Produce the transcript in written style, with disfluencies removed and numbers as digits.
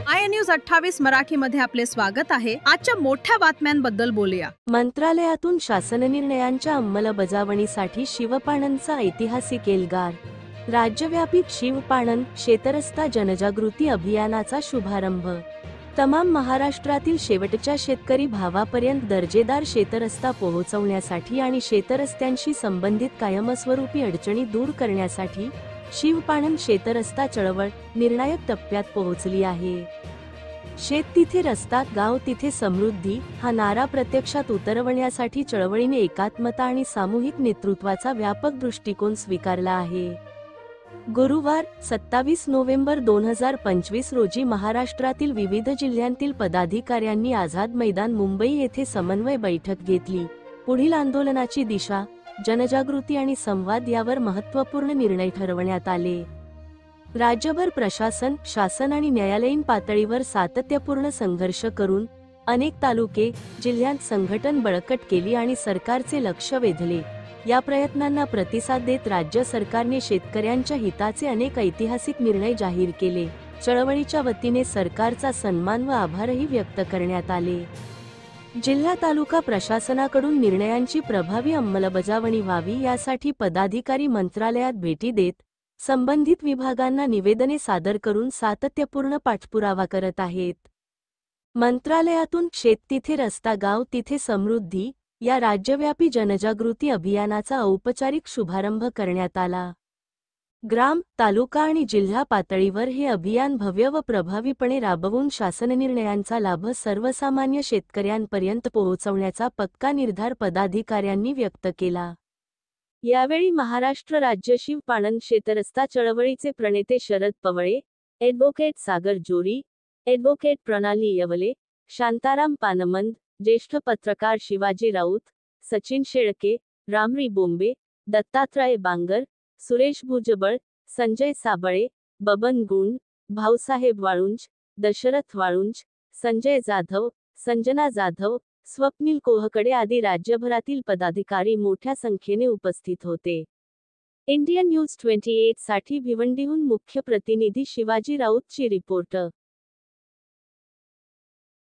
I news 28 मराठीमध्ये आपले स्वागत आहे। आजच्या मोठ्या बातम्यांबद्दल बोलूया। मंत्रालयातून शासन निर्णयांच्या अंमलबजावणीसाठी शिवपाणनचा ऐतिहासिक एल्गार। राज्यव्यापी शिवपाणन शेतरस्ता जनजागृती अभियानाचा शुभारंभ। तमाम महाराष्ट्रातील शेवटच्या शेतकरी भावापर्यंत दर्जेदार शेतरस्ता पोहोचवण्यासाठी आणि शेतरस्त्यांशी संबंधित कायमस्वरूपी अडचणी दूर करण्यासाठी शिवपाणन शेतरस्ता चळवळ निर्णायक टप्प्यात पोहोचली आहे। शेत तिथे रस्ता, गाव तिथे समृद्धी हा नारा प्रत्यक्षात उतरवण्यासाठी चळवळीने एकात्मता आणि सामूहिक नेतृत्वाचा व्यापक दृष्टिकोन स्वीकारला आहे। गुरुवार 27 नोव्हेंबर 2025 रोजी महाराष्ट्रातील विविध जिल्ह्यांतील पदाधिकाऱ्यांनी आझाद मैदान मुंबई येथे समन्वय बैठक घेतली। पुढील आंदोलनाची दिशा, जनजागृती आणि संवाद यावर महत्त्वपूर्ण निर्णय ठरवण्यात आले। राज्यभर प्रशासन, शासन आणि न्यायालयीन पातळीवर सातत्यपूर्ण संघर्ष करून अनेक तालुके, जिल्ह्यांत संघटन बळकट केली आणि सरकारचे लक्ष वेधले। या प्रयत्नांना प्रतिसाद देत राज्य सरकारने शेतकऱ्यांच्या हिताचे अनेक ऐतिहासिक निर्णय जाहीर केले। चळवळीच्या वतीने सरकारचा सन्मान व आभारही व्यक्त करण्यात आले। जिल्हा तालुका प्रशासनाकडून निर्णयांची प्रभावी अंमलबजावणी व्हावी यासाठी पदाधिकारी मंत्रालयात भेटी देत संबंधित विभागांना निवेदने सादर करून सातत्यपूर्ण पाठपुरावा करत आहेत। मंत्रालयातून शेत तिथे रस्ता, गाव तिथे समृद्धी या राज्यव्यापी जनजागृती अभियानाचा औपचारिक शुभारंभ करण्यात आला। ग्राम, तालुका आणि जिल्हा पातळीवर हे अभियान भव्य व प्रभावीपणे राबवून शासन निर्णयांचा लाभ सर्वसामान्य शेतकऱ्यांपर्यंत पोहोचवण्याचा पक्का निर्धार पदाधिकाऱ्यांनी व्यक्त केला। यावेळी महाराष्ट्र राज्य शिवपाणन शेतरस्ता चळवळीचे प्रणेते शरद पवळे, ॲडव्होकेट सागर जोरी, ॲडव्होकेट प्रणाली येवले, शांताराम पानमंद, ज्येष्ठ पत्रकार शिवाजी राऊत, सचिन शेळके, रामरी बोंबे, दत्तात्रय बांगर, सुरेश भुजबळ, संजय साबळे, बबन गुंड, भाऊसाहेब वाळुंज, दशरथ वाळुंज, संजय जाधव, संजना जाधव, स्वप्नील कोहकडे आदी राज्यभरातील पदाधिकारी मोठ्या संख्येने उपस्थित होते। इंडियन न्यूज 28 साठी भिवंडीहून मुख्य प्रतिनिधी शिवाजी राऊतची रिपोर्ट।